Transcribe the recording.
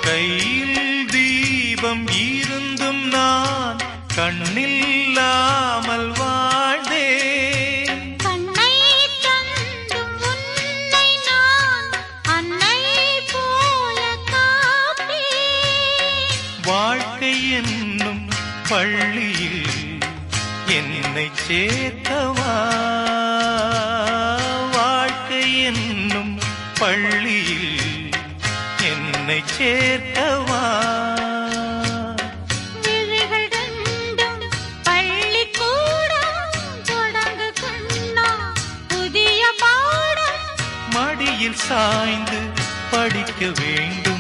கையில் தீபம் இருந்தும் நான் கண்ணில்லாமல் வாழ்ந்தேன். கண்ணை தந்தும் உன்னை நான் அன்னை போல காப்பேன். வாழ்க்கை என்னும் பள்ளியில் என்னை சேர்க்கவா, வாழ்க்கை என்னும் பள்ளியில் என்னை சேர்க்கவா. விழிகள் ரெண்டும் பள்ளிக்கூடம் தொடங்கு கண்ணா புதிய பாடம். மடியில் சாய்ந்து படிக்க வேண்டும்.